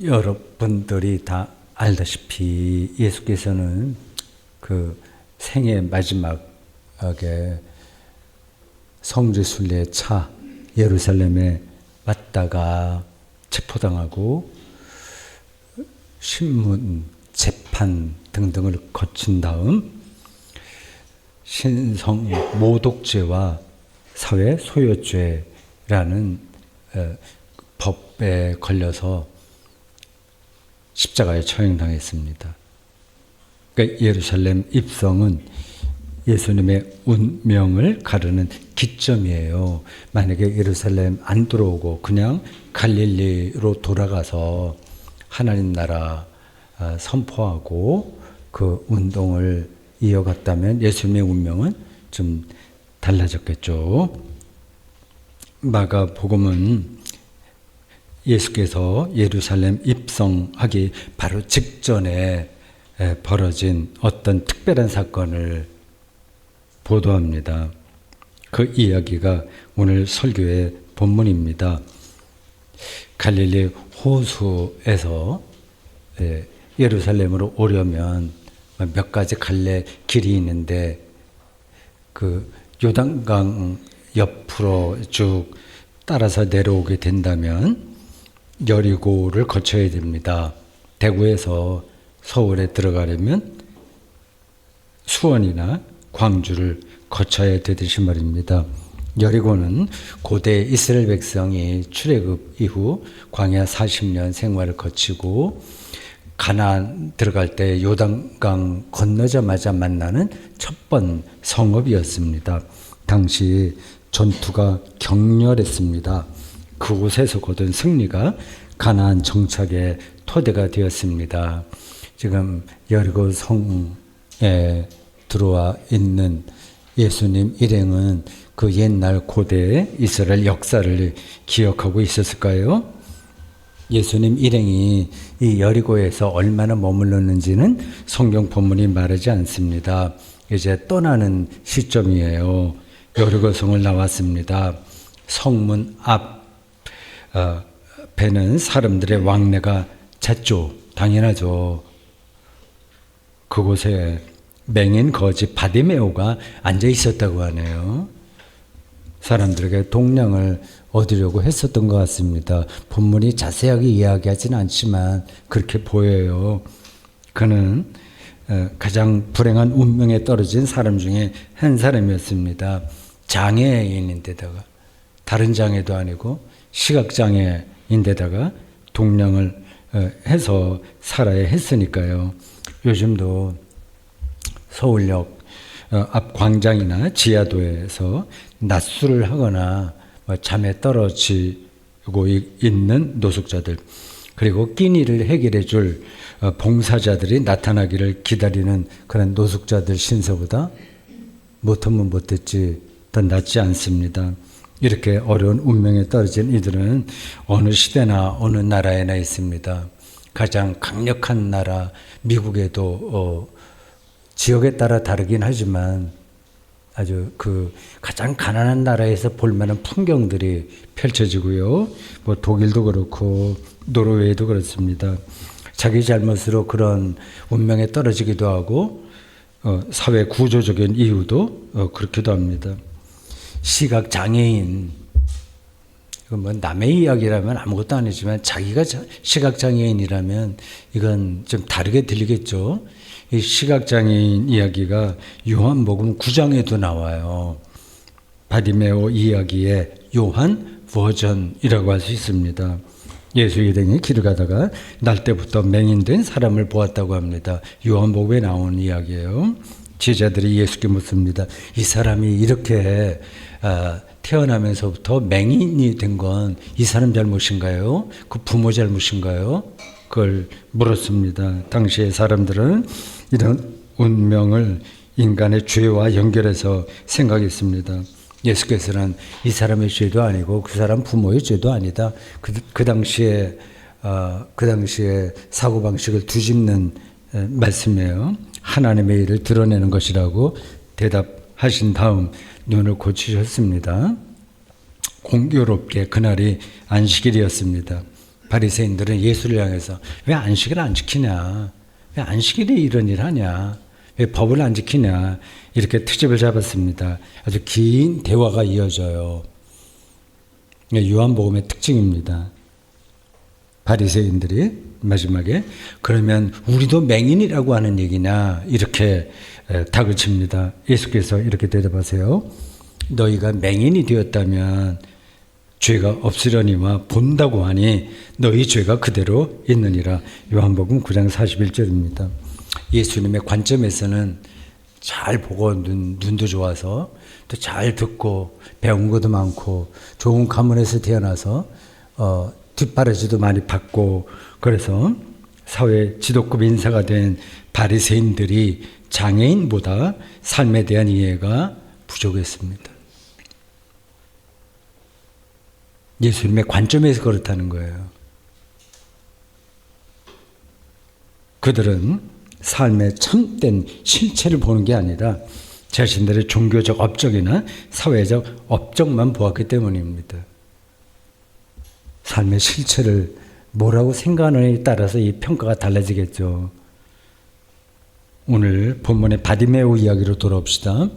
여러분들이 다 알다시피 예수께서는 그 생애 마지막에 성지순례 차 예루살렘에 왔다가 체포당하고 신문, 재판 등등을 거친 다음 신성 모독죄와 사회 소요죄라는 법에 걸려서 십자가에 처형당했습니다. 그러니까 예루살렘 입성은 예수님의 운명을 가르는 기점이에요. 만약에 예루살렘 안 들어오고 그냥 갈릴리로 돌아가서 하나님 나라 선포하고 그 운동을 이어갔다면 예수님의 운명은 좀 달라졌겠죠. 마가복음은 예수께서 예루살렘 입성하기 바로 직전에 벌어진 어떤 특별한 사건을 보도합니다. 그 이야기가 오늘 설교의 본문입니다. 갈릴리 호수에서 예루살렘으로 오려면 몇 가지 갈래 길이 있는데 그 요단강 옆으로 쭉 따라서 내려오게 된다면 여리고를 거쳐야 됩니다. 대구에서 서울에 들어가려면 수원이나 광주를 거쳐야 되듯이 말입니다. 여리고는 고대 이스라엘 백성이 출애굽 이후 광야 40년 생활을 거치고 가나안 들어갈 때 요단강 건너자마자 만나는 첫 번 성읍이었습니다. 당시 전투가 격렬했습니다. 그곳에서 거둔 승리가 가나안 정착의 토대가 되었습니다. 지금 여리고 성에 들어와 있는 예수님 일행은 그 옛날 고대 이스라엘 역사를 기억하고 있었을까요? 예수님 일행이 이 여리고에서 얼마나 머물렀는지는 성경 본문이 말하지 않습니다. 이제 떠나는 시점이에요. 여리고성을 나왔습니다. 성문 앞에는 사람들의 왕래가 잦죠. 당연하죠. 그곳에 맹인 거지 바디메오가 앉아 있었다고 하네요. 사람들에게 동량을 얻으려고 했었던 것 같습니다. 본문이 자세하게 이야기하지는 않지만 그렇게 보여요. 그는 가장 불행한 운명에 떨어진 사람 중에 한 사람이었습니다. 장애인인데다가 다른 장애도 아니고 시각장애인데다가 동량을 해서 살아야 했으니까요. 요즘도 서울역 앞 광장이나 지하도에서 낮술을 하거나 잠에 떨어지고 있는 노숙자들, 그리고 끼니를 해결해 줄 봉사자들이 나타나기를 기다리는 그런 노숙자들 신세보다 못하면 못했지 더 낫지 않습니다. 이렇게 어려운 운명에 떨어진 이들은 어느 시대나 어느 나라에나 있습니다. 가장 강력한 나라 미국에도 지역에 따라 다르긴 하지만 아주 그 가장 가난한 나라에서 볼 만한 풍경들이 펼쳐지고요. 뭐 독일도 그렇고 노르웨이도 그렇습니다. 자기 잘못으로 그런 운명에 떨어지기도 하고 사회 구조적인 이유도 그렇기도 합니다. 시각 장애인, 이건 뭐 남의 이야기라면 아무것도 아니지만 자기가 시각 장애인이라면 이건 좀 다르게 들리겠죠. 이 시각장애인 이야기가 요한복음 9장에도 나와요. 바디메오 이야기의 요한 버전이라고 할 수 있습니다. 예수 일행이 길을 가다가 날때부터 맹인된 사람을 보았다고 합니다. 요한복음에 나오는 이야기예요. 제자들이 예수께 묻습니다. 이 사람이 이렇게 태어나면서부터 맹인이 된 건 이 사람 잘못인가요? 그 부모 잘못인가요? 그걸 물었습니다. 당시의 사람들은 이런 운명을 인간의 죄와 연결해서 생각했습니다. 예수께서는 이 사람의 죄도 아니고 그 사람 부모의 죄도 아니다. 그 당시에 사고방식을 뒤집는 말씀이에요. 하나님의 일을 드러내는 것이라고 대답하신 다음 눈을 고치셨습니다. 공교롭게 그날이 안식일이었습니다. 바리새인들은 예수를 향해서 왜 안식일 안 지키냐? 왜 안식일에 이런 일 하냐? 왜 법을 안 지키냐? 이렇게 트집을 잡았습니다. 아주 긴 대화가 이어져요. 요한복음의 특징입니다. 바리새인들이 마지막에 그러면 우리도 맹인이라고 하는 얘기냐? 이렇게 닥을 칩니다. 예수께서 이렇게 대답하세요. 너희가 맹인이 되었다면 죄가 없으려니와 본다고 하니 너희 죄가 그대로 있느니라. 요한복음 9장 41절입니다. 예수님의 관점에서는 잘 보고 눈도 좋아서 또 잘 듣고 배운 것도 많고 좋은 가문에서 태어나서 뒷바라지도 많이 받고 그래서 사회 지도급 인사가 된 바리새인들이 장애인보다 삶에 대한 이해가 부족했습니다. 예수님의 관점에서 그렇다는 거예요. 그들은 삶의 참된 실체를 보는 게 아니라 자신들의 종교적 업적이나 사회적 업적만 보았기 때문입니다. 삶의 실체를 뭐라고 생각하느냐에 따라서 이 평가가 달라지겠죠. 오늘 본문의 바디메오 이야기로 돌아옵시다.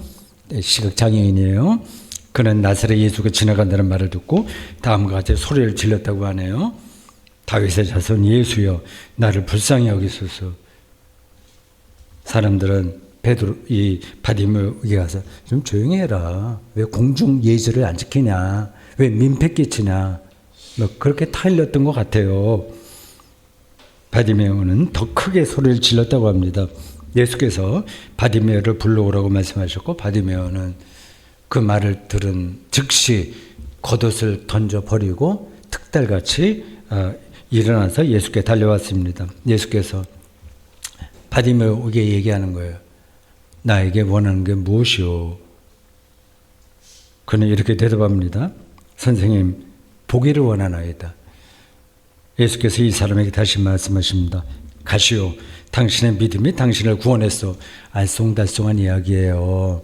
시각장애인이에요. 그는 나사렛 예수가 지나간다는 말을 듣고 다음과 같이 소리를 질렀다고 하네요. 다윗의 자손 예수여 나를 불쌍히 여기소서. 사람들은 이 바디메오에게 가서 좀 조용히 해라. 왜 공중 예절을 안 지키냐. 왜 민폐 끼치냐. 뭐 그렇게 타일렀던 것 같아요. 바디메오는 더 크게 소리를 질렀다고 합니다. 예수께서 바디메오를 불러오라고 말씀하셨고 바디메오는 그 말을 들은 즉시 겉옷을 던져버리고 특달같이 일어나서 예수께 달려왔습니다. 예수께서 바디메오에게 얘기하는 거예요. 나에게 원하는 게 무엇이오? 그는 이렇게 대답합니다. 선생님, 보기를 원하나이다. 예수께서 이 사람에게 다시 말씀하십니다. 가시오. 당신의 믿음이 당신을 구원했소. 알쏭달쏭한 이야기예요.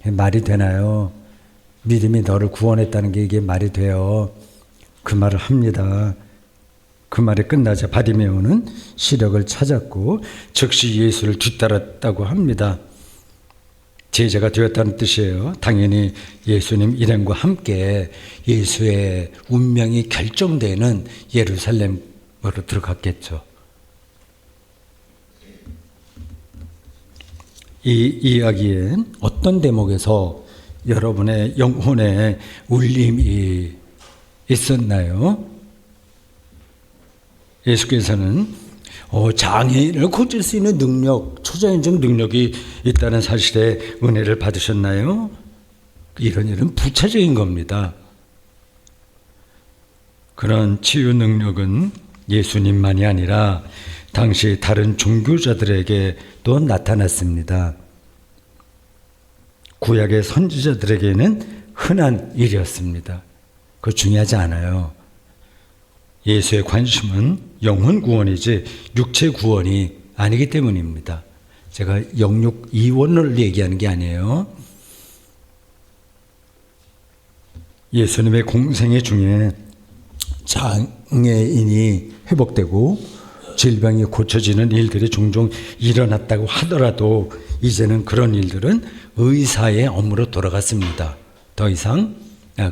말이 되나요? 믿음이 너를 구원했다는 게 이게 말이 돼요. 그 말을 합니다. 그 말이 끝나자 바디메오는 시력을 찾았고 즉시 예수를 뒤따랐다고 합니다. 제자가 되었다는 뜻이에요. 당연히 예수님 일행과 함께 예수의 운명이 결정되는 예루살렘으로 들어갔겠죠. 이 이야기엔 어떤 대목에서 여러분의 영혼에 울림이 있었나요? 예수께서는 장애인을 고칠 수 있는 능력, 초자연적 능력이 있다는 사실에 은혜를 받으셨나요? 이런 일은 부차적인 겁니다. 그런 치유 능력은 예수님만이 아니라 당시 다른 종교자들에게도 나타났습니다. 구약의 선지자들에게는 흔한 일이었습니다. 그거 중요하지 않아요. 예수의 관심은 영혼 구원이지 육체 구원이 아니기 때문입니다. 제가 영육 이원을 얘기하는 게 아니에요. 예수님의 공생애 중에 장애인이 회복되고 질병이 고쳐지는 일들이 종종 일어났다고 하더라도 이제는 그런 일들은 의사의 업무로 돌아갔습니다. 더 이상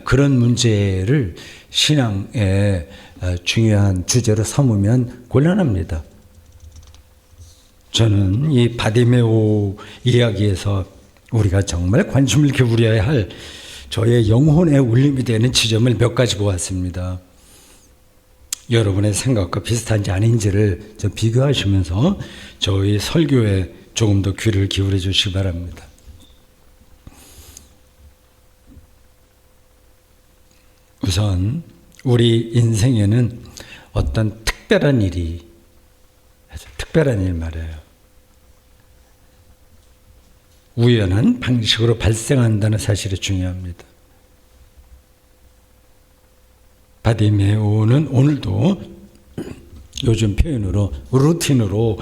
그런 문제를 신앙의 중요한 주제로 삼으면 곤란합니다. 저는 이 바디메오 이야기에서 우리가 정말 관심을 기울여야 할 저의 영혼의 울림이 되는 지점을 몇 가지 보았습니다. 여러분의 생각과 비슷한지 아닌지를 좀 비교하시면서 저희 설교에 조금 더 귀를 기울여 주시기 바랍니다. 우선 우리 인생에는 어떤 특별한 일이, 특별한 일 말이에요. 우연한 방식으로 발생한다는 사실이 중요합니다. 바디메오는 오늘도 요즘 표현으로 루틴으로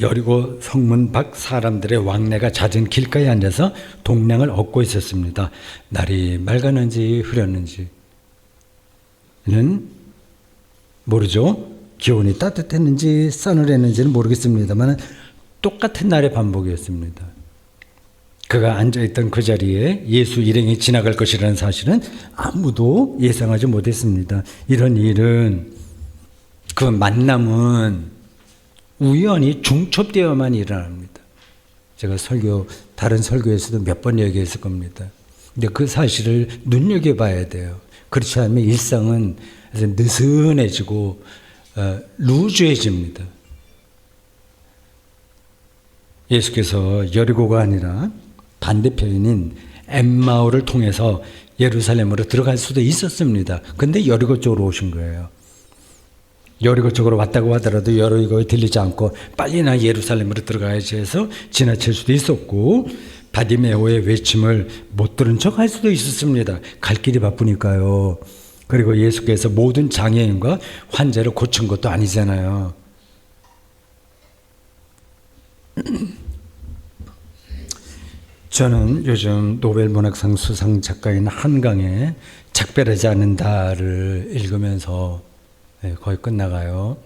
여리고 성문 밖 사람들의 왕래가 잦은 길가에 앉아서 동량을 얻고 있었습니다. 날이 맑았는지 흐렸는지는 모르죠. 기온이 따뜻했는지 서늘했는지는 모르겠습니다만 똑같은 날의 반복이었습니다. 그가 앉아있던 그 자리에 예수 일행이 지나갈 것이라는 사실은 아무도 예상하지 못했습니다. 이런 일은, 그 만남은 우연히 중첩되어야만 일어납니다. 제가 다른 설교에서도 몇 번 얘기했을 겁니다. 근데 그 사실을 눈여겨봐야 돼요. 그렇지 않으면 일상은 느슨해지고 루즈해집니다. 예수께서 여리고가 아니라 반대편인 엠마오를 통해서 예루살렘으로 들어갈 수도 있었습니다. 근데 여리고 쪽으로 오신 거예요. 여리고 쪽으로 왔다고 하더라도 여리고에 들리지 않고 빨리나 예루살렘으로 들어가야지 해서 지나칠 수도 있었고, 바디메오의 외침을 못 들은 척 할 수도 있었습니다. 갈 길이 바쁘니까요. 그리고 예수께서 모든 장애인과 환자를 고친 것도 아니잖아요. 저는 요즘 노벨문학상 수상 작가인 한강의 작별하지 않는다를 읽으면서 거의 끝나가요.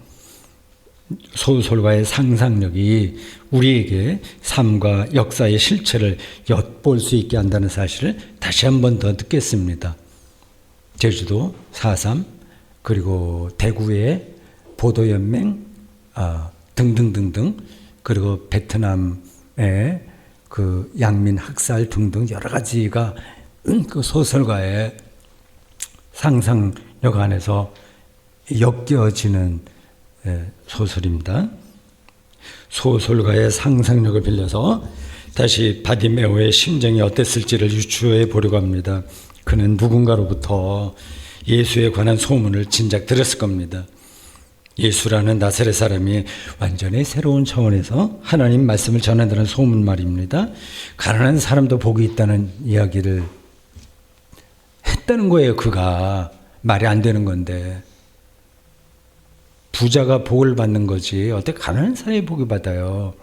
소설가의 상상력이 우리에게 삶과 역사의 실체를 엿볼 수 있게 한다는 사실을 다시 한 번 더 느꼈습니다. 제주도 4.3 그리고 대구의 보도연맹 등등등등, 그리고 베트남의 그 양민 학살 등등 여러 가지가 그 소설가의 상상력 안에서 엮여지는 소설입니다. 소설가의 상상력을 빌려서 다시 바디메오의 심정이 어땠을지를 유추해 보려고 합니다. 그는 누군가로부터 예수에 관한 소문을 진작 들었을 겁니다. 예수라는 나사렛 사람이 완전히 새로운 차원에서 하나님 말씀을 전한다는 소문 말입니다. 가난한 사람도 복이 있다는 이야기를 했다는 거예요. 그가 말이 안 되는 건데, 부자가 복을 받는 거지 어떻게 가난한 사람이 복을 받아요.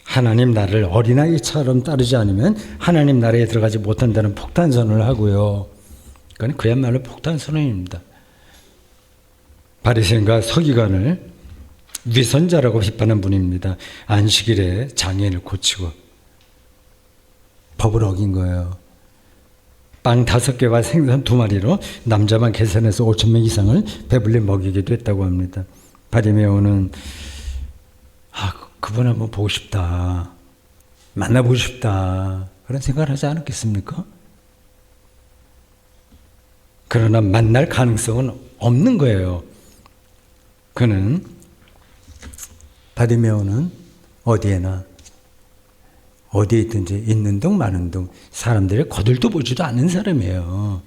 하나님 나라를 어린아이처럼 따르지 않으면 하나님 나라에 들어가지 못한다는 폭탄선언을 하고요. 그건 그야말로 폭탄선언입니다. 바리새인과 서기관을 위선자라고 비판한 분입니다. 안식일에 장애인을 고치고 법을 어긴 거예요. 빵 5개와 생선 2마리로 남자만 계산해서 5,000명 이상을 배불리 먹이기도 했다고 합니다. 바디메오는 그분 한번 보고 싶다, 만나보고 싶다, 그런 생각을 하지 않았겠습니까? 그러나 만날 가능성은 없는 거예요. 그는, 바디메오는 어디에 있든지 있는 둥 마는 둥 사람들의 거들떠 보지도 않는 사람이에요.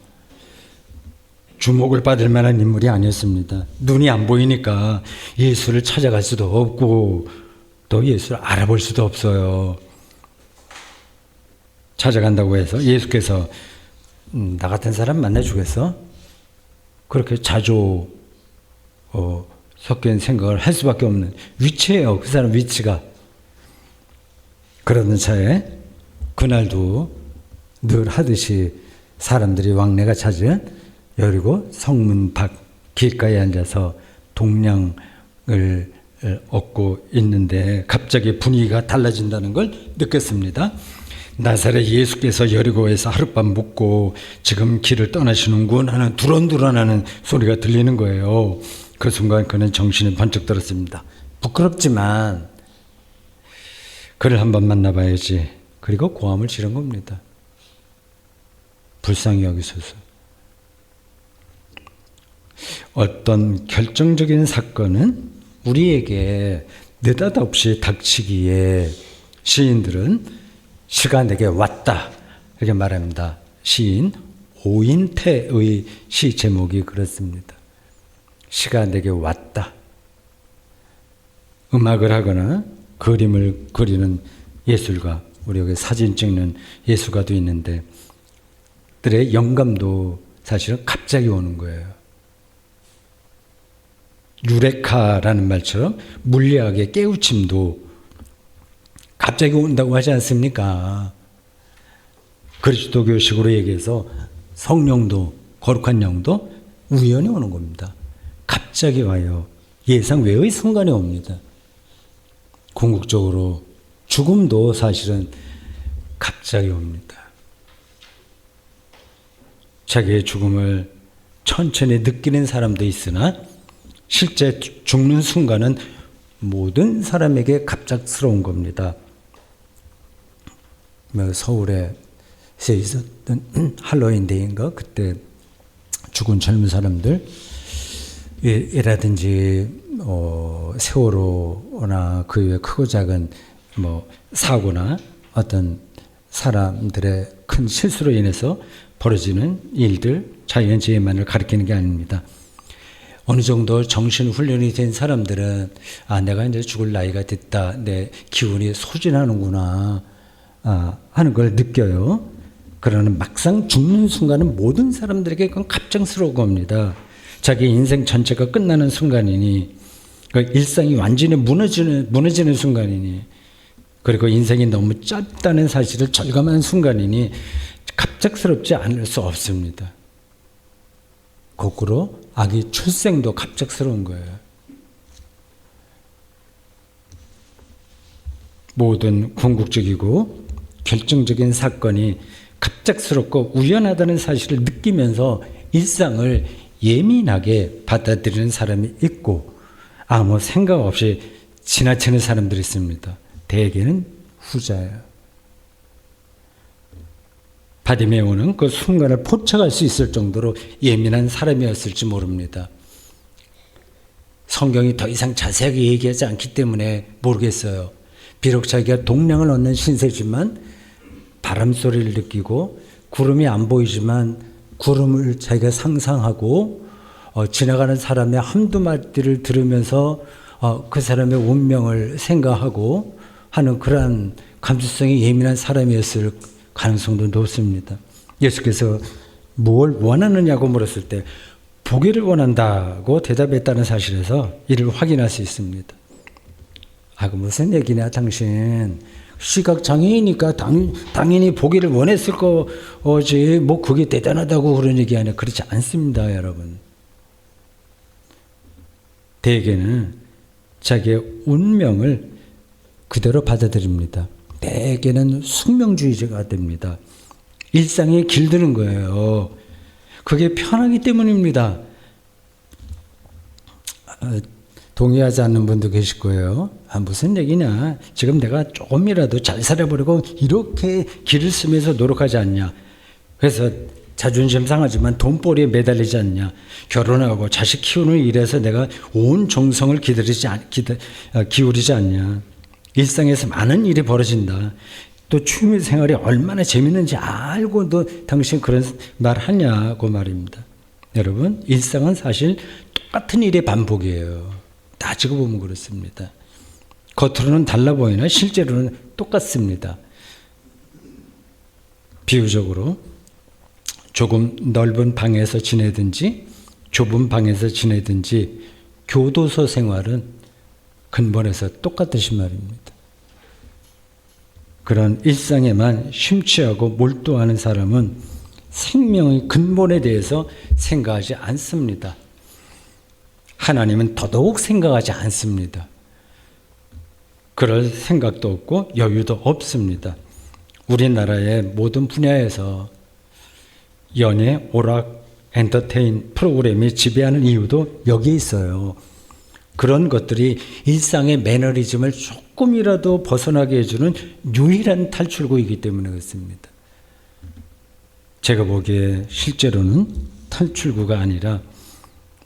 주목을 받을 만한 인물이 아니었습니다. 눈이 안 보이니까 예수를 찾아갈 수도 없고 또 예수를 알아볼 수도 없어요. 찾아간다고 해서 예수께서 나 같은 사람 만나주겠어? 그렇게 자주 섞인 생각을 할 수밖에 없는 위치예요. 그 사람 위치가. 그러던 차에 그날도 늘 하듯이 사람들이 왕래가 잦은 여리고 성문 밖 길가에 앉아서 동량을 얻고 있는데 갑자기 분위기가 달라진다는 걸 느꼈습니다. 나사렛 예수께서 여리고에서 하룻밤 묵고 지금 길을 떠나시는군 하는 두런두런하는 소리가 들리는 거예요. 그 순간 그는 정신이 번쩍 들었습니다. 부끄럽지만 그를 한번 만나봐야지. 그리고 고함을 지른 겁니다. 불쌍히 여기소서. 어떤 결정적인 사건은 우리에게 느닷없이 닥치기에 시인들은 시가 내게 왔다 이렇게 말합니다. 시인 오인태의 시 제목이 그렇습니다. 시가 내게 왔다. 음악을 하거나 그림을 그리는 예술가, 우리 여기 사진 찍는 예술가도 있는데 들의 영감도 사실은 갑자기 오는 거예요. 유레카라는 말처럼 물리학의 깨우침도 갑자기 온다고 하지 않습니까? 그리스도교식으로 얘기해서 성령도, 거룩한 영도 우연히 오는 겁니다. 갑자기 와요. 예상 외의 순간에 옵니다. 궁극적으로 죽음도 사실은 갑자기 옵니다. 자기의 죽음을 천천히 느끼는 사람도 있으나 실제 죽는 순간은 모든 사람에게 갑작스러운 겁니다. 서울에 있었던 할로윈 데이인가 그때 죽은 젊은 사람들 이라든지 세월호나 그 외 크고 작은 사고나 어떤 사람들의 큰 실수로 인해서 벌어지는 일들, 자연재해만을 가리키는 게 아닙니다. 어느 정도 정신훈련이 된 사람들은 내가 이제 죽을 나이가 됐다, 내 기운이 소진하는구나 하는 걸 느껴요. 그러나 막상 죽는 순간은 모든 사람들에게 그건 갑작스러운 겁니다. 자기 인생 전체가 끝나는 순간이니, 일상이 완전히 무너지는 순간이니, 그리고 인생이 너무 짧다는 사실을 절감한 순간이니 갑작스럽지 않을 수 없습니다. 거꾸로 아기 출생도 갑작스러운 거예요. 모든 궁극적이고 결정적인 사건이 갑작스럽고 우연하다는 사실을 느끼면서 일상을 예민하게 받아들이는 사람이 있고 아무 생각 없이 지나치는 사람들이 있습니다. 대개는 후자예요. 바디메오는 그 순간을 포착할 수 있을 정도로 예민한 사람이었을지 모릅니다. 성경이 더 이상 자세하게 얘기하지 않기 때문에 모르겠어요. 비록 자기가 동량을 얻는 신세지만 바람 소리를 느끼고 구름이 안 보이지만 구름을 자기가 상상하고 지나가는 사람의 한두 마디를 들으면서 그 사람의 운명을 생각하고 하는 그러한 감수성이 예민한 사람이었을 가능성도 높습니다. 예수께서 뭘 원하느냐고 물었을 때 보기를 원한다고 대답했다는 사실에서 이를 확인할 수 있습니다. 그 무슨 얘기냐 당신. 시각장애이니까 당연히 보기를 원했을 거지 뭐 그게 대단하다고 그런 얘기 아니야. 그렇지 않습니다, 여러분. 대개는 자기의 운명을 그대로 받아들입니다. 대개는 숙명주의자가 됩니다. 일상에 길드는 거예요. 그게 편하기 때문입니다. 동의하지 않는 분도 계실 거예요. 무슨 얘기냐. 지금 내가 조금이라도 잘 살아보려고 이렇게 길을 쓰면서 노력하지 않냐. 그래서 자존심 상하지만 돈벌이에 매달리지 않냐. 결혼하고 자식 키우는 일에서 내가 온 정성을 기울이지 않냐. 일상에서 많은 일이 벌어진다. 또 취미 생활이 얼마나 재밌는지 알고도 당신 그런 말 하냐고 말입니다. 여러분, 일상은 사실 똑같은 일의 반복이에요. 따지고 보면 그렇습니다. 겉으로는 달라 보이나 실제로는 똑같습니다. 비유적으로 조금 넓은 방에서 지내든지 좁은 방에서 지내든지 교도소 생활은 근본에서 똑같으신 말입니다. 그런 일상에만 심취하고 몰두하는 사람은 생명의 근본에 대해서 생각하지 않습니다. 하나님은 더더욱 생각하지 않습니다. 그럴 생각도 없고 여유도 없습니다. 우리나라의 모든 분야에서 연예, 오락, 엔터테인 프로그램이 지배하는 이유도 여기에 있어요. 그런 것들이 일상의 매너리즘을 조금이라도 벗어나게 해주는 유일한 탈출구이기 때문에 그렇습니다. 제가 보기에 실제로는 탈출구가 아니라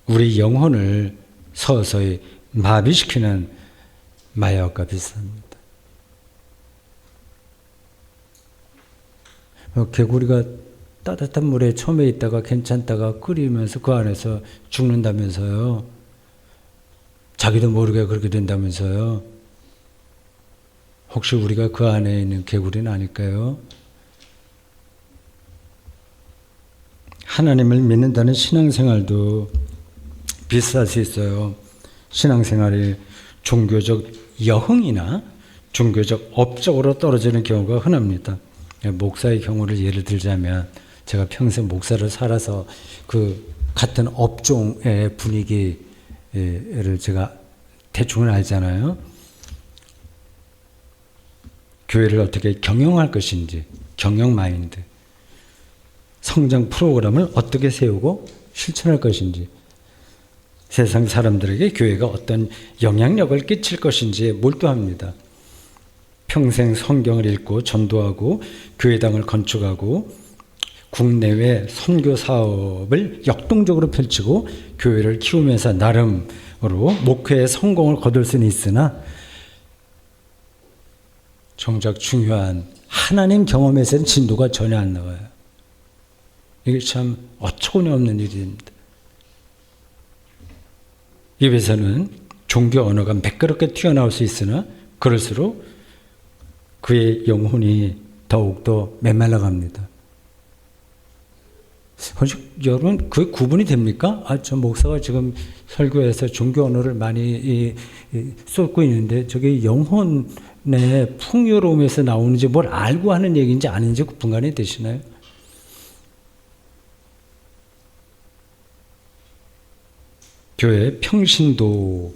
우리 영혼을 서서히 마비시키는 마약과 비슷합니다. 개구리가 따뜻한 물에 처음에 있다가 괜찮다가 끓이면서 그 안에서 죽는다면서요. 자기도 모르게 그렇게 된다면서요. 혹시 우리가 그 안에 있는 개구리는 아닐까요? 하나님을 믿는다는 신앙생활도 비슷할 수 있어요. 신앙생활이 종교적 여흥이나 종교적 업적으로 떨어지는 경우가 흔합니다. 목사의 경우를 예를 들자면 제가 평생 목사를 살아서 그 같은 업종의 분위기를 제가 대충은 알잖아요. 교회를 어떻게 경영할 것인지, 경영 마인드, 성장 프로그램을 어떻게 세우고 실천할 것인지, 세상 사람들에게 교회가 어떤 영향력을 끼칠 것인지에 몰두합니다. 평생 성경을 읽고 전도하고 교회당을 건축하고 국내외 선교 사업을 역동적으로 펼치고 교회를 키우면서 나름으로 목회의 성공을 거둘 수는 있으나 정작 중요한 하나님 경험에서는 진도가 전혀 안 나와요. 이게 참 어처구니 없는 일입니다. 입에서는 종교 언어가 매끄럽게 튀어나올 수 있으나 그럴수록 그의 영혼이 더욱더 메말라갑니다. 여러분, 그게 구분이 됩니까? 저 목사가 지금 설교에서 종교 언어를 많이 쏟고 있는데 저게 영혼의 풍요로움에서 나오는지 뭘 알고 하는 얘기인지 아닌지 분간이 되시나요? 교회 평신도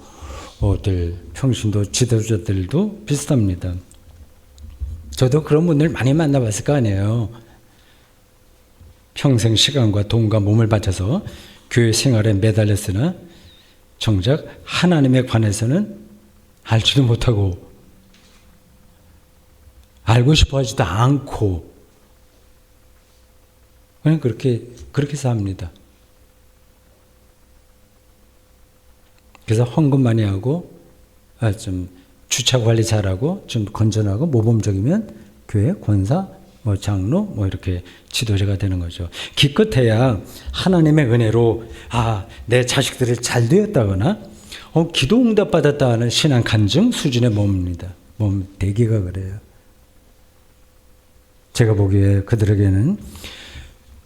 지도자들도 비슷합니다. 저도 그런 분들 많이 만나봤을 거 아니에요. 평생 시간과 돈과 몸을 바쳐서 교회 생활에 매달렸으나 정작 하나님에 관해서는 알지도 못하고 알고 싶어 하지도 않고 그냥 그렇게 삽니다. 그래서 헌금 많이 하고 좀 주차 관리 잘하고 좀 건전하고 모범적이면 교회 권사, 장로 이렇게 지도자가 되는 거죠. 기껏해야 하나님의 은혜로 내 자식들이 잘 되었다거나 기도 응답 받았다는 신앙 간증 수준에 머뭅니다. 대기가 그래요. 제가 보기에 그들에게는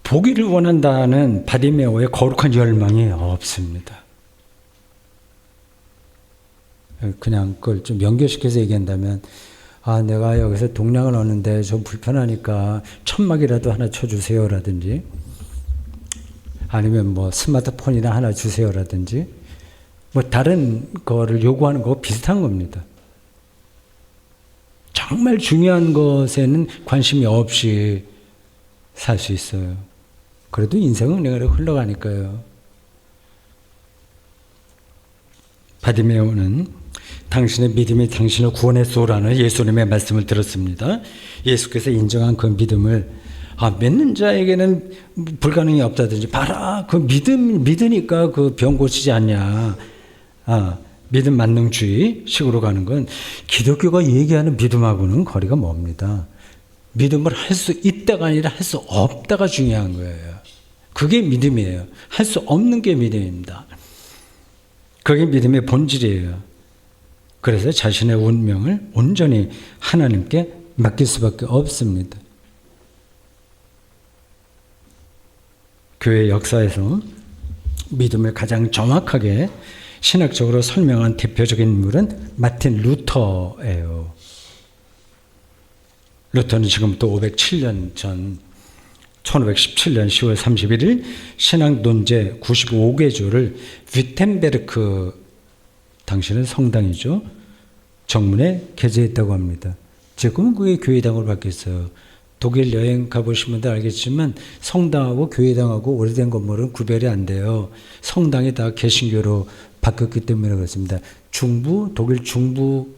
보기를 원한다는 바디메오의 거룩한 열망이 없습니다. 그냥 그걸 좀 연결시켜서 얘기한다면 내가 여기서 동량을 얻는데 좀 불편하니까 천막이라도 하나 쳐주세요 라든지 아니면 스마트폰이나 하나 주세요 라든지 다른 거를 요구하는 거 비슷한 겁니다. 정말 중요한 것에는 관심이 없이 살 수 있어요. 그래도 인생은 내가 흘러가니까요. 바디메오는 당신의 믿음이 당신을 구원했소라는 예수님의 말씀을 들었습니다. 예수께서 인정한 그 믿음을 믿는 자에게는 불가능이 없다든지 봐라 그 믿으니까 그 병 고치지 않냐 믿음 만능주의 식으로 가는 건 기독교가 얘기하는 믿음하고는 거리가 멉니다. 믿음을 할 수 있다가 아니라 할 수 없다가 중요한 거예요. 그게 믿음이에요. 할 수 없는 게 믿음입니다. 그게 믿음의 본질이에요. 그래서 자신의 운명을 온전히 하나님께 맡길 수밖에 없습니다. 교회 역사에서 믿음을 가장 정확하게 신학적으로 설명한 대표적인 인물은 마틴 루터예요. 루터는 지금부터 507년 전 1517년 10월 31일 신학 논제 95개조를 위텐베르크 당시는 성당이죠. 정문에 게재했다고 합니다. 지금은 그게 교회당으로 바뀌었어요. 독일 여행 가보신 분들 알겠지만 성당하고 교회당하고 오래된 건물은 구별이 안 돼요. 성당이 다 개신교로 바뀌었기 때문에 그렇습니다. 독일 중부서부터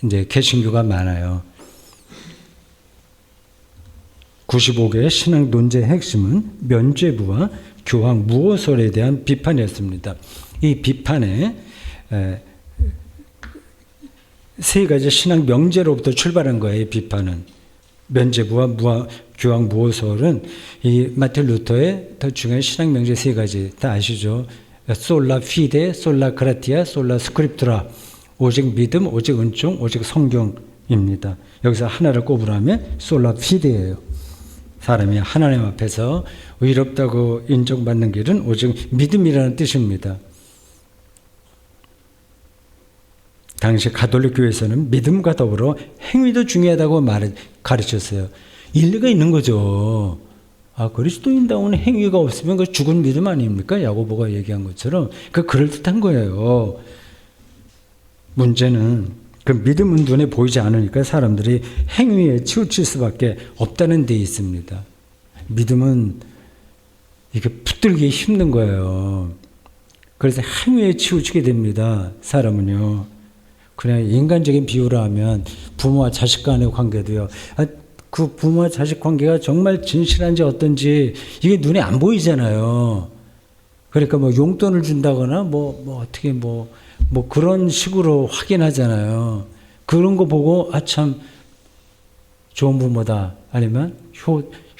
이제 개신교가 많아요. 95개의 신학 논제의 핵심은 면죄부와 교황 무호설에 대한 비판이었습니다. 이 비판에 세 가지 신학 명제로부터 출발한 거예요. 이 비판은 면죄부와 교황 무호설은 이 마틴 루터의 더 중요한 신학 명제 세 가지 다 아시죠? 솔라 피데, 솔라 그라티아, 솔라 스크립트라. 오직 믿음, 오직 은총, 오직 성경입니다. 여기서 하나를 꼽으라면 솔라 피데예요. 사람이 하나님 앞에서 의롭다고 인정받는 길은 오직 믿음이라는 뜻입니다. 당시 가톨릭 교회에서는 믿음과 더불어 행위도 중요하다고 가르쳤어요. 일리가 있는 거죠. 그리스도인다운 행위가 없으면 그 죽은 믿음 아닙니까? 야고보가 얘기한 것처럼 그럴듯한 거예요. 문제는 그 믿음은 눈에 보이지 않으니까 사람들이 행위에 치우칠 수밖에 없다는 데 있습니다. 믿음은 이게 붙들기 힘든 거예요. 그래서 행위에 치우치게 됩니다. 사람은요. 그냥 인간적인 비유로 하면 부모와 자식 간의 관계도요. 그 부모와 자식 관계가 정말 진실한지 어떤지 이게 눈에 안 보이잖아요. 그러니까 뭐 용돈을 준다거나 어떻게 그런 식으로 확인하잖아요. 그런 거 보고 참 좋은 부모다 아니면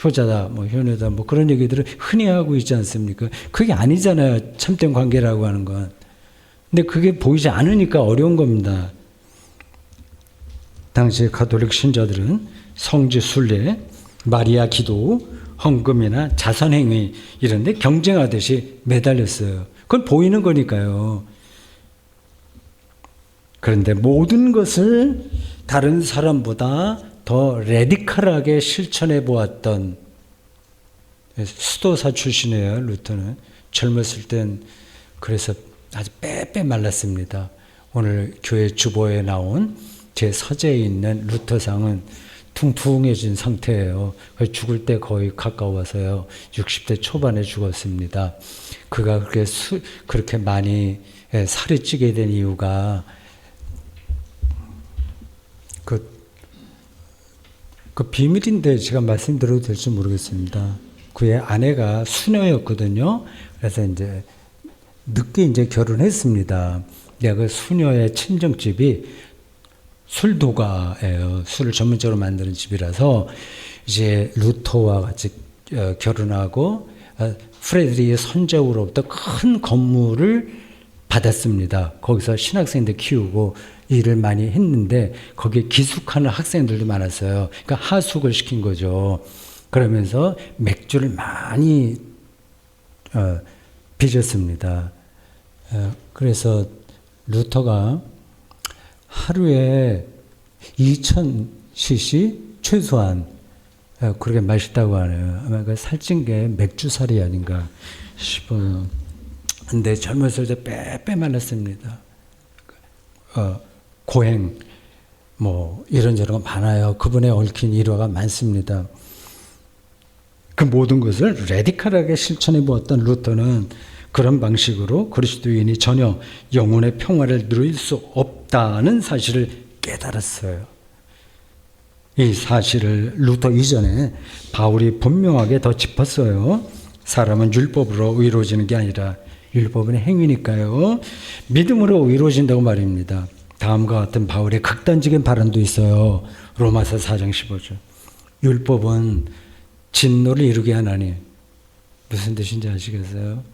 효자다 효녀다 그런 얘기들을 흔히 하고 있지 않습니까? 그게 아니잖아요. 참된 관계라고 하는 건. 근데 그게 보이지 않으니까 어려운 겁니다. 당시 가톨릭 신자들은 성지 순례, 마리아 기도, 헌금이나 자선행위 이런 데 경쟁하듯이 매달렸어요. 그건 보이는 거니까요. 그런데 모든 것을 다른 사람보다 더 레디컬하게 실천해 보았던 수도사 출신이에요. 루터는. 젊었을 땐 그래서 아주 빼빼 말랐습니다. 오늘 교회 주보에 나온 제 서재에 있는 루터상은 퉁퉁해진 상태예요. 죽을 때 거의 가까워서요. 60대 초반에 죽었습니다. 그가 그렇게 많이 살이 찌게 된 이유가 그 비밀인데 제가 말씀드려도 될지 모르겠습니다. 그의 아내가 수녀였거든요. 그래서 늦게 결혼했습니다. 그 수녀의 친정집이 술도가예요. 술을 전문적으로 만드는 집이라서 루터와 같이 결혼하고 프레드리히 선조로부터 큰 건물을 받았습니다. 거기서 신학생들 키우고 일을 많이 했는데 거기에 기숙하는 학생들도 많았어요. 그러니까 하숙을 시킨 거죠. 그러면서 맥주를 많이 빚었습니다. 그래서 루터가 하루에 2000cc 최소한 그렇게 마셨다고 하네요. 아마 그 살찐 게 맥주살이 아닌가 싶어요. 근데 젊었을 때 빼빼 말랐습니다. 고행 이런저런 거 많아요. 그분에 얽힌 일화가 많습니다. 그 모든 것을 레디컬하게 실천해 보았던 루터는 그런 방식으로 그리스도인이 전혀 영혼의 평화를 누릴 수 없다는 사실을 깨달았어요. 이 사실을 루터 이전에 바울이 분명하게 더 짚었어요. 사람은 율법으로 의로워지는 게 아니라 율법은 행위니까요. 믿음으로 의로워진다고 말입니다. 다음과 같은 바울의 극단적인 발언도 있어요. 로마서 4장 15절. 율법은 진노를 이루게 하나니. 무슨 뜻인지 아시겠어요?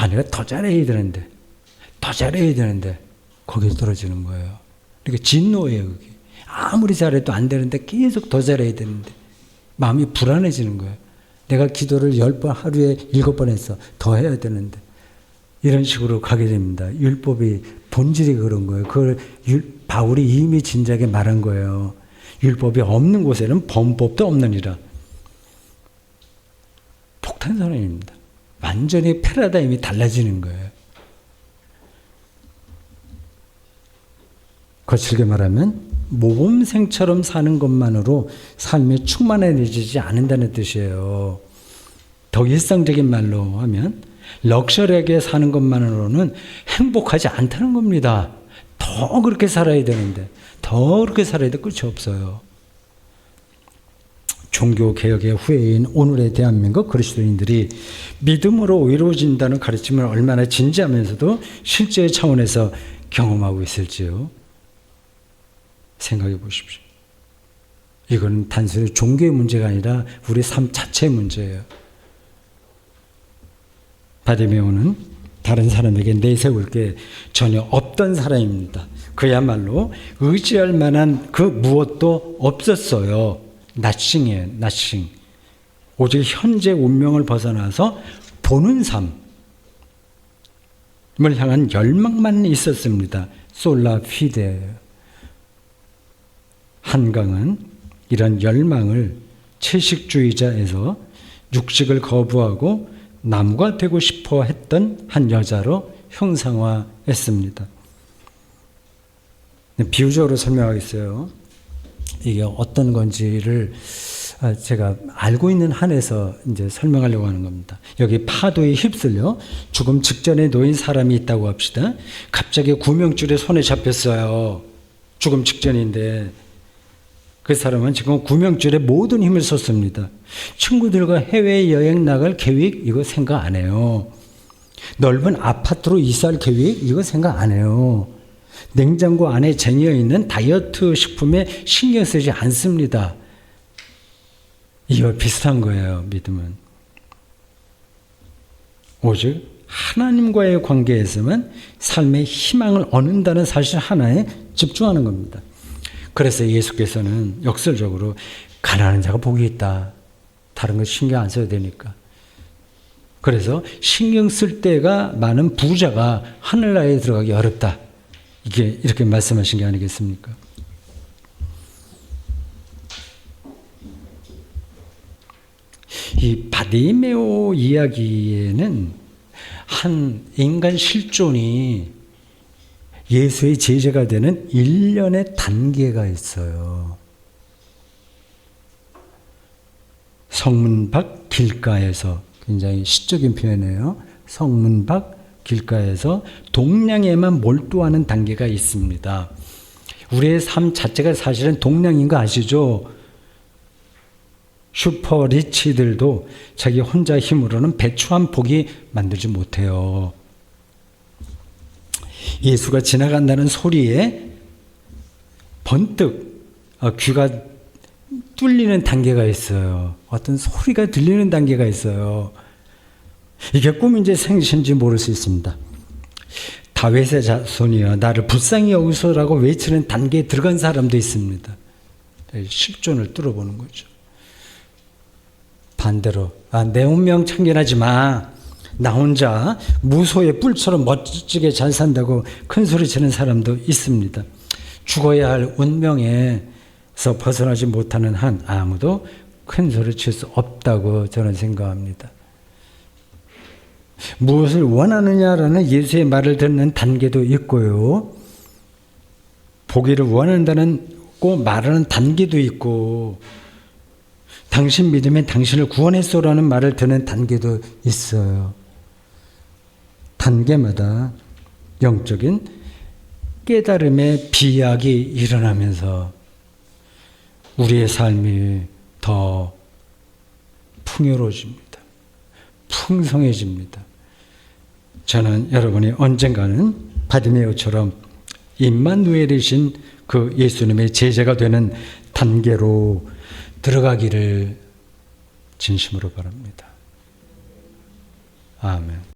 내가 더 잘해야 되는데 거기에 떨어지는 거예요. 그러니까 진노예요. 그게. 아무리 잘해도 안 되는데 계속 더 잘해야 되는데 마음이 불안해지는 거예요. 내가 기도를 10번 하루에 7번 했어. 더 해야 되는데 이런 식으로 가게 됩니다. 율법이 본질이 그런 거예요. 그걸 바울이 이미 진작에 말한 거예요. 율법이 없는 곳에는 범법도 없느니라. 폭탄선언입니다. 완전히 패러다임이 달라지는 거예요. 거칠게 말하면 모범생처럼 사는 것만으로 삶이 충만해지지 않는다는 뜻이에요. 더 일상적인 말로 하면 럭셔리하게 사는 것만으로는 행복하지 않다는 겁니다. 더 그렇게 살아야 되는데 더 그렇게 살아야 돼 끝이 없어요. 종교개혁의 후예인 오늘의 대한민국 그리스도인들이 믿음으로 의로워진다는 가르침을 얼마나 진지하면서도 실제 차원에서 경험하고 있을지요. 생각해 보십시오. 이건 단순히 종교의 문제가 아니라 우리 삶 자체의 문제예요. 바디메오는 다른 사람에게 내세울 게 전혀 없던 사람입니다. 그야말로 의지할 만한 그 무엇도 없었어요. 나싱이에요. 나싱. 오직 현재 운명을 벗어나서 보는 삶을 향한 열망만 있었습니다. 솔라 피데예요. 한강은 이런 열망을 채식주의자에서 육식을 거부하고 나무가 되고 싶어 했던 한 여자로 형상화했습니다. 비유적으로 설명하겠어요. 이게 어떤 건지를 제가 알고 있는 한에서 이제 설명하려고 하는 겁니다. 여기 파도에 휩쓸려 죽음 직전에 놓인 사람이 있다고 합시다. 갑자기 구명줄에 손에 잡혔어요. 죽음 직전인데 그 사람은 지금 구명줄에 모든 힘을 쏟습니다. 친구들과 해외여행 나갈 계획 이거 생각 안 해요. 넓은 아파트로 이사할 계획 이거 생각 안 해요. 냉장고 안에 쟁여있는 다이어트 식품에 신경 쓰지 않습니다. 이거 비슷한 거예요. 믿음은 오직 하나님과의 관계에서만 삶의 희망을 얻는다는 사실 하나에 집중하는 겁니다. 그래서 예수께서는 역설적으로 가난한 자가 복이 있다. 다른 거 신경 안 써야 되니까. 그래서 신경 쓸 때가 많은 부자가 하늘나라에 들어가기 어렵다. 이게 이렇게 말씀하신 게 아니겠습니까? 이 바디메오 이야기에는 한 인간 실존이 예수의 제자가 되는 일련의 단계가 있어요. 성문 밖 길가에서, 굉장히 시적인 표현이에요. 성문 밖 길가에서 동량에만 몰두하는 단계가 있습니다. 우리의 삶 자체가 사실은 동량인 거 아시죠? 슈퍼리치들도 자기 혼자 힘으로는 배추 한 포기 만들지 못해요. 예수가 지나간다는 소리에 번뜩 귀가 뚫리는 단계가 있어요. 어떤 소리가 들리는 단계가 있어요. 이게 꿈인지 생신인지 모를 수 있습니다. 다윗의 자손이여 나를 불쌍히 여기소라고 외치는 단계에 들어간 사람도 있습니다. 실존을 뚫어보는 거죠. 반대로 내 운명 참견하지 마. 나 혼자 무소의 뿔처럼 멋지게 잘 산다고 큰 소리 치는 사람도 있습니다. 죽어야 할 운명에서 벗어나지 못하는 한 아무도 큰 소리 칠 수 없다고 저는 생각합니다. 무엇을 원하느냐라는 예수의 말을 듣는 단계도 있고요. 보기를 원한다는 꼭 말하는 단계도 있고, 당신 믿으면 당신을 구원했소라는 말을 듣는 단계도 있어요. 단계마다 영적인 깨달음의 비약이 일어나면서 우리의 삶이 더 풍요로워집니다. 풍성해집니다. 저는 여러분이 언젠가는 바디메오처럼 임마누엘이신 그 예수님의 제자가 되는 단계로 들어가기를 진심으로 바랍니다. 아멘.